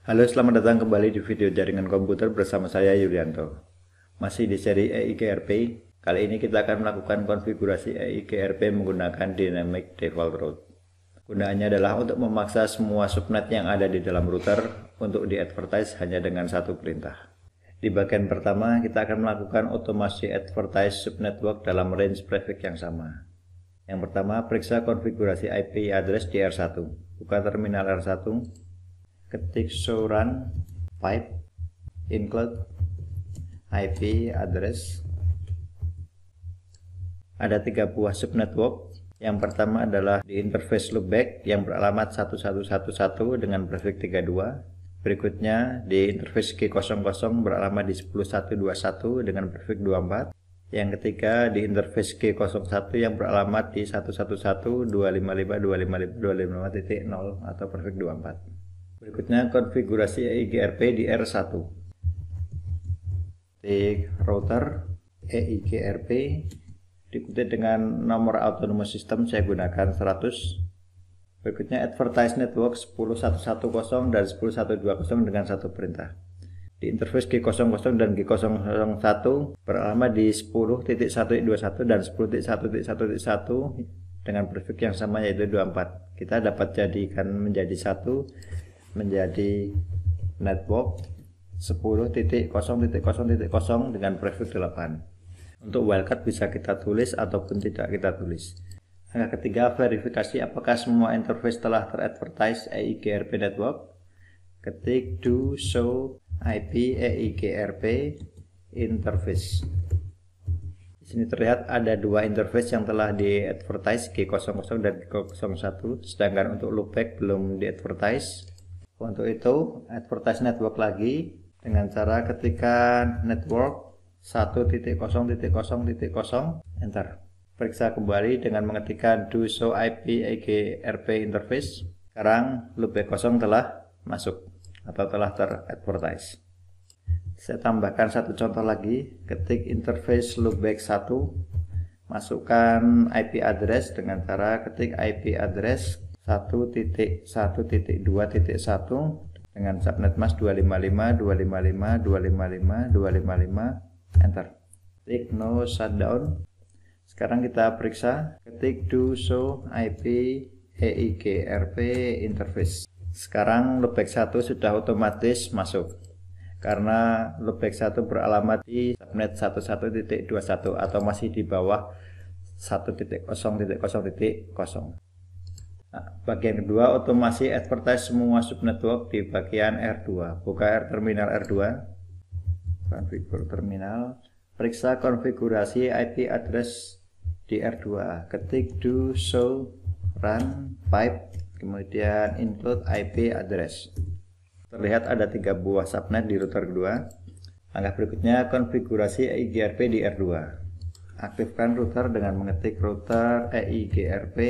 Halo, selamat datang kembali di video jaringan komputer bersama saya Yulianto. Masih di seri EIGRP, kali ini kita akan melakukan konfigurasi EIGRP menggunakan Dynamic Default Route. Gunaannya adalah untuk memaksa semua subnet yang ada di dalam router untuk di-advertise hanya dengan satu perintah. Di bagian pertama, kita akan melakukan otomasi advertise subnetwork dalam range prefix yang sama. Yang pertama, periksa konfigurasi IP address di R1. Buka terminal R1. Ketik show run pipe include IP address. Ada 3 buah subnetwork. Yang pertama adalah di interface loopback yang beralamat 1111 dengan prefix 32. Berikutnya di interface G00 beralamat di 10121 dengan prefix 24. Yang ketiga di interface G01 yang beralamat di 111.255.255.255.0 atau prefix 24. Berikutnya konfigurasi EIGRP di R1. Di router EIGRP diikuti dengan nomor autonomous system, saya gunakan 100. Berikutnya advertise network 10110 dan 10120 dengan satu perintah. Di interface G00 dan G001 beralamat di 10.1.21 dan 10.1.1.1 dengan prefix yang sama yaitu 24. Kita dapat jadikan menjadi satu menjadi network 10.0.0.0 dengan prefix 8. Untuk wildcard bisa kita tulis ataupun tidak kita tulis. Angka ketiga, verifikasi apakah semua interface telah teradvertise EIGRP network. Ketik do show IP EIGRP interface. Di sini terlihat ada 2 interface yang telah di-advertise, G00 dan G01, sedangkan untuk loopback belum di-advertise. Untuk itu, advertise network lagi dengan cara ketikkan network 1.0.0.0 enter. Periksa kembali dengan mengetikkan do show IP EIGRP interface. Sekarang loopback 0 telah masuk atau telah teradvertise. Saya tambahkan satu contoh lagi, ketik interface loopback 1, masukkan IP address dengan cara ketik IP address 1.1.2.1 dengan subnet mask 255.255.255.255 enter. Klik no shutdown. Sekarang kita periksa, ketik do show IP EIGRP interface. Sekarang loopback 1 sudah otomatis masuk karena loopback 1 beralamat di subnet 11.21 atau masih di bawah 1.0.0.0. Nah, bagian kedua, otomasi advertise semua subnetwork di bagian R2. Buka terminal R2, konfigur terminal, periksa konfigurasi IP address di R2. Ketik do show run pipe, kemudian include IP address. Terlihat ada 3 buah subnet di router kedua. Langkah berikutnya, konfigurasi EIGRP di R2. Aktifkan router dengan mengetik router EIGRP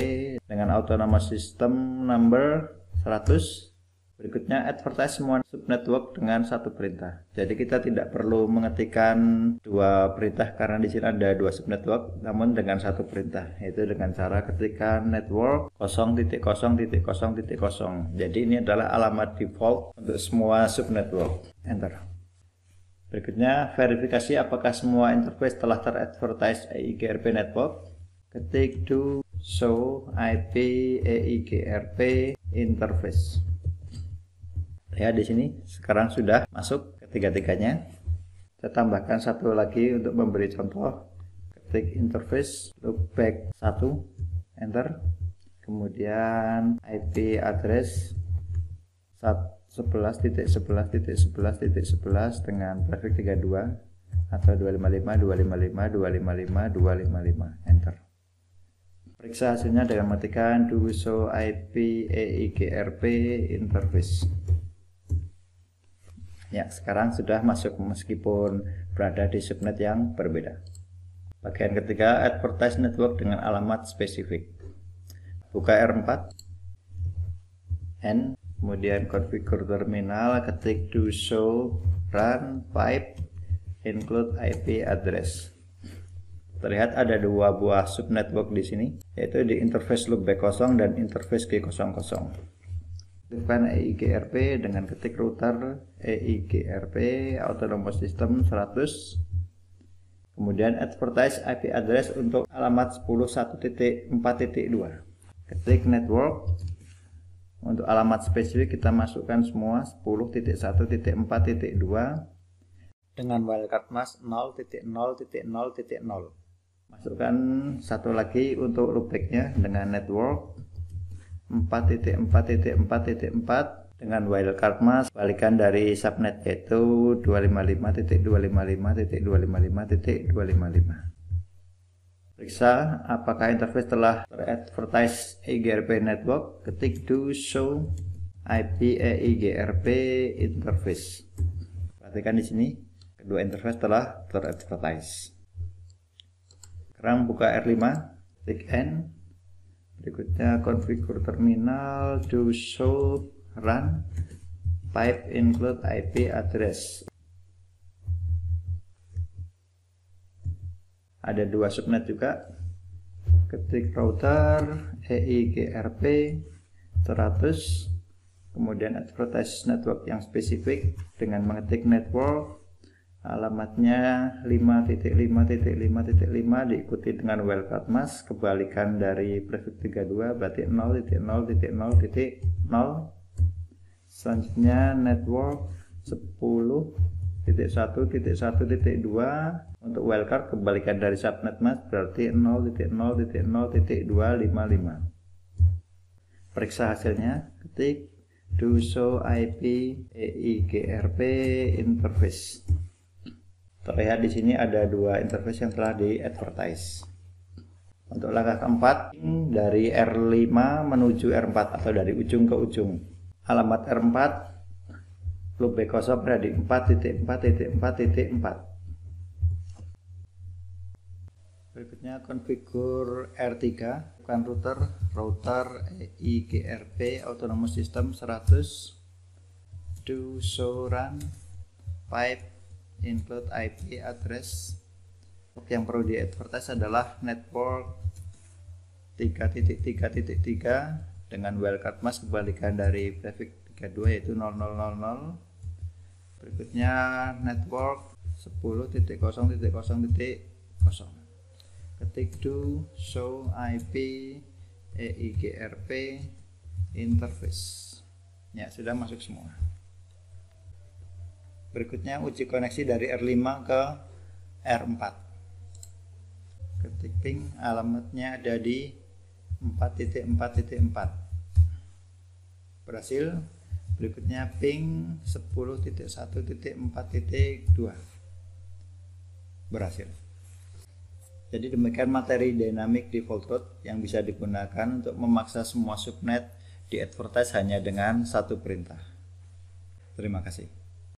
dengan autonomous system number 100. Berikutnya advertise semua subnetwork dengan satu perintah. Jadi kita tidak perlu mengetikkan 2 perintah karena di sini ada 2 subnetwork, namun dengan satu perintah, yaitu dengan cara ketikkan network 0.0.0.0. Jadi ini adalah alamat default untuk semua subnetwork. Enter. Berikutnya, verifikasi apakah semua interface telah teradvertise EIGRP network. Ketik do show IP EIGRP interface. Ya, di sini sekarang sudah masuk ketiga-tiganya. Saya tambahkan satu lagi untuk memberi contoh. Ketik interface loopback 1 enter. Kemudian IP address 11.11.11.11 dengan prefix 32 atau 255.255.255.255 enter. Periksa hasilnya dengan mengetikkan do show IP EIGRP interface. Ya, sekarang sudah masuk meskipun berada di subnet yang berbeda. Bagian ketiga, advertise network dengan alamat spesifik. Buka R4, N, kemudian konfigur terminal, ketik do show run pipe include IP address. Terlihat ada 2 buah subnetwork di sini, yaitu di interface loopback 0 dan interface G00. Aktifkan EIGRP dengan ketik router EIGRP Autonomous System 100. Kemudian advertise IP address untuk alamat 10.1.4.2. Ketik network. Untuk alamat spesifik kita masukkan semua 10.1.4.2 dengan wildcard mask 0.0.0.0. Masukkan satu lagi untuk loopbacknya dengan network 4.4.4.4 dengan wildcard mask balikan dari subnet yaitu 255.255.255.255. Periksa apakah interface telah teradvertise EIGRP network. Ketik do show IP EIGRP interface. Perhatikan di sini kedua interface telah teradvertise. Sekarang buka R5, klik N. Berikutnya configure terminal, do show run pipe include IP address. Ada dua subnet juga. Ketik router EIGRP 100, kemudian advertise network yang spesifik dengan mengetik network. Alamatnya 5.5.5.5 diikuti dengan wildcard mask kebalikan dari prefix 32 berarti 0.0.0.0. Selanjutnya network 10.1.1.2 untuk wildcard kebalikan dari subnet mask berarti 0.0.0.255. Periksa hasilnya, ketik do show IP EIGRP interface. Terlihat di sini ada dua interface yang telah di-advertise. Untuk langkah keempat, dari R5 menuju R4 atau dari ujung ke ujung. Alamat R4, loopback kosong berada di 4.4.4.4. Berikutnya configure R3, bukan router EIGRP Autonomous System 100, do show run pipe include IP address. Yang perlu di-advertise adalah network 3.3.3 dengan wildcard mask kebalikan dari prefix 32 yaitu 0000. Berikutnya network 10.0.0.0. Ketik do show IP EIGRP interface. Ya, sudah masuk semua. Berikutnya uji koneksi dari R5 ke R4. Ketik ping, alamatnya ada di 4.4.4. Berhasil. Berikutnya ping 10.1.4.2. Berhasil. Jadi demikian materi dynamic default route yang bisa digunakan untuk memaksa semua subnet di advertise hanya dengan satu perintah. Terima kasih.